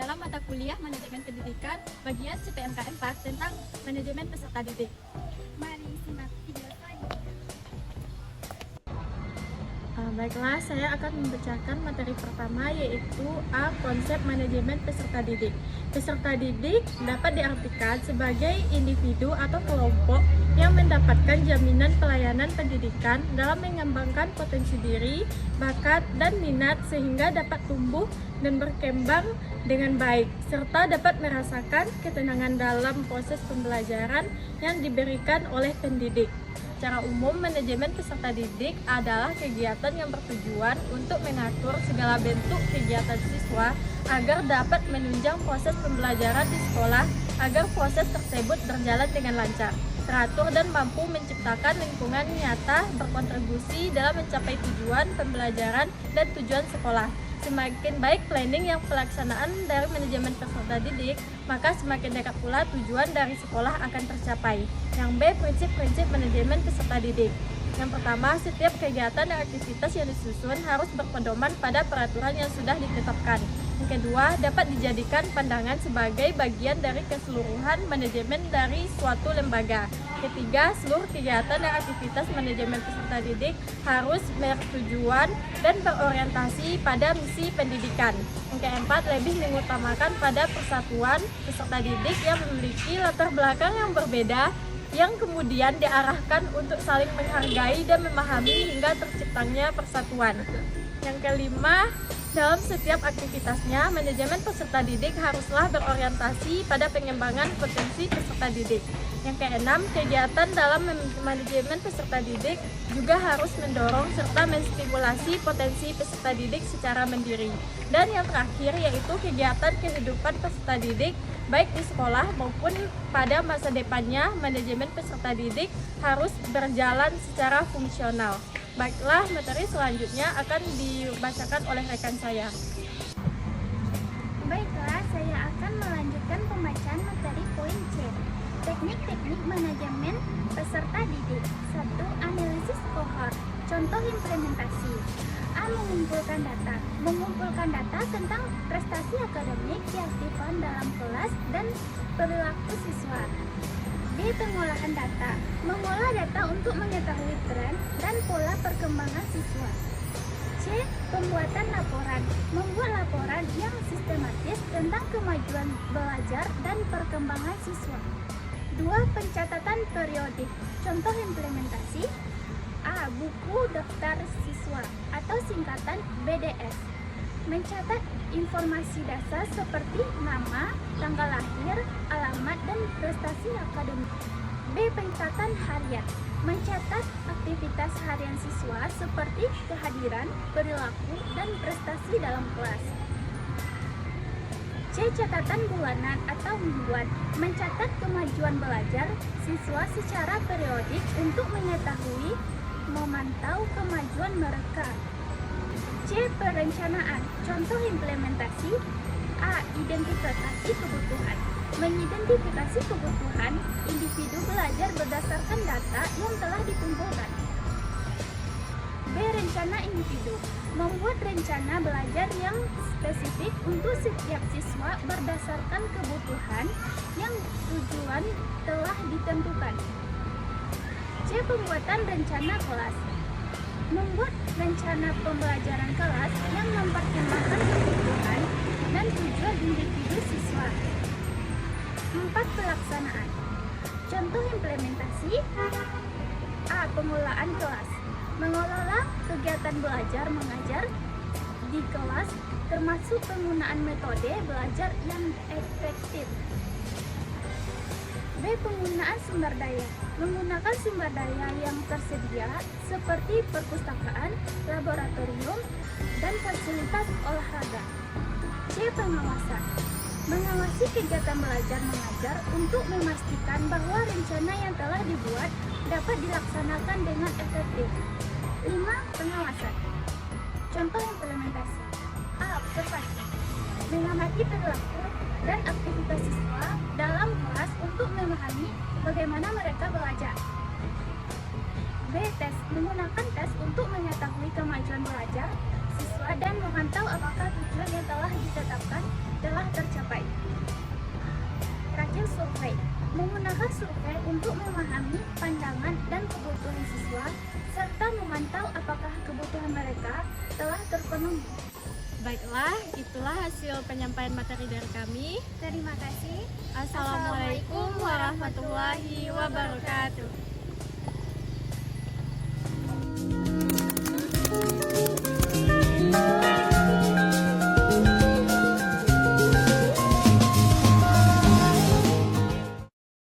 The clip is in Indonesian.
dalam mata kuliah Manajemen Pendidikan bagian CPMK 4 tentang manajemen peserta didik. Mari simak video selanjutnya. Baiklah, saya akan membacakan materi pertama yaitu A. Konsep manajemen peserta didik. Peserta didik dapat diartikan sebagai individu atau kelompok yang mendapatkan jaminan pelayanan pendidikan dalam mengembangkan potensi diri, bakat, dan minat sehingga dapat tumbuh dan berkembang dengan baik, serta dapat merasakan ketenangan dalam proses pembelajaran yang diberikan oleh pendidik. Secara umum, manajemen peserta didik adalah kegiatan yang bertujuan untuk mengatur segala bentuk kegiatan siswa agar dapat menunjang proses pembelajaran di sekolah agar proses tersebut berjalan dengan lancar, teratur, dan mampu menciptakan lingkungan nyata berkontribusi dalam mencapai tujuan pembelajaran dan tujuan sekolah. Semakin baik planning yang pelaksanaan dari manajemen peserta didik, maka semakin dekat pula tujuan dari sekolah akan tercapai. Yang B. Prinsip-prinsip manajemen peserta didik. Yang pertama, setiap kegiatan dan aktivitas yang disusun harus berpedoman pada peraturan yang sudah ditetapkan. Yang kedua, dapat dijadikan pandangan sebagai bagian dari keseluruhan manajemen dari suatu lembaga. Ketiga, seluruh kegiatan dan aktivitas manajemen peserta didik harus bertujuan dan berorientasi pada misi pendidikan. Yang keempat, lebih mengutamakan pada persatuan peserta didik yang memiliki latar belakang yang berbeda, yang kemudian diarahkan untuk saling menghargai dan memahami hingga terciptanya persatuan. Yang kelima, dalam setiap aktivitasnya, manajemen peserta didik haruslah berorientasi pada pengembangan potensi peserta didik. Yang keenam, kegiatan dalam manajemen peserta didik juga harus mendorong serta menstimulasi potensi peserta didik secara mandiri. Dan yang terakhir yaitu kegiatan kehidupan peserta didik baik di sekolah maupun pada masa depannya, manajemen peserta didik harus berjalan secara fungsional. Baiklah, materi selanjutnya akan dibacakan oleh rekan saya. Baiklah, saya akan melanjutkan pembacaan materi poin C. Teknik-teknik manajemen peserta didik. 1. Analisis kohort. Contoh implementasi. A. Mengumpulkan data. Mengumpulkan data tentang prestasi akademik, keaktifan dalam kelas, dan perilaku siswa. B. Pengolahan data. Mengolah data untuk mengetahui tren dan pola perkembangan siswa. C. Pembuatan laporan. Membuat laporan yang sistematis tentang kemajuan belajar dan perkembangan siswa. 2. Pencatatan periodik. Contoh implementasi. A. Buku daftar siswa atau singkatan BDS. Mencatat informasi dasar seperti nama, tanggal lahir, alamat, dan prestasi akademik. B. Pencatatan harian. Mencatat aktivitas harian siswa seperti kehadiran, perilaku, dan prestasi dalam kelas. C. Catatan bulanan atau mingguan. Mencatat kemajuan belajar siswa secara periodik untuk mengetahui, memantau kemajuan mereka. C. Perencanaan. Contoh implementasi. A. Identifikasi kebutuhan. Mengidentifikasi kebutuhan individu belajar berdasarkan data yang telah dikumpulkan. B. Rencana individu. Membuat rencana belajar yang spesifik untuk setiap siswa berdasarkan kebutuhan yang tujuan telah ditentukan. C. Pembuatan rencana kelas. Membuat rencana pembelajaran kelas yang mempertimbangkan kebutuhan dan tujuan individu siswa. 4. Pelaksanaan. Contoh implementasi. A. Pengelolaan kelas. Mengelola kegiatan belajar mengajar di kelas termasuk penggunaan metode belajar yang efektif. B. Penggunaan sumber daya. Menggunakan sumber daya yang tersedia seperti perpustakaan, laboratorium, dan fasilitas olahraga. C. Pengawasan. Mengawasi kegiatan belajar mengajar untuk memastikan bahwa rencana yang telah dibuat dapat dilaksanakan dengan efektif. 5. Pengawasan. Contoh implementasi. A. Observasi. Mengamati perilaku dan aktivitas siswa dalam kelas untuk memahami bagaimana mereka belajar. B. Tes. Menggunakan tes untuk mengetahui kemajuan belajar siswa dan memantau apakah tujuan yang telah ditetapkan telah tercapai. menggunakan survei untuk memahami pandangan dan kebutuhan siswa, serta memantau apakah kebutuhan mereka telah terpenuhi. Baiklah, itulah hasil penyampaian materi dari kami. Terima kasih. Assalamualaikum warahmatullahi wabarakatuh.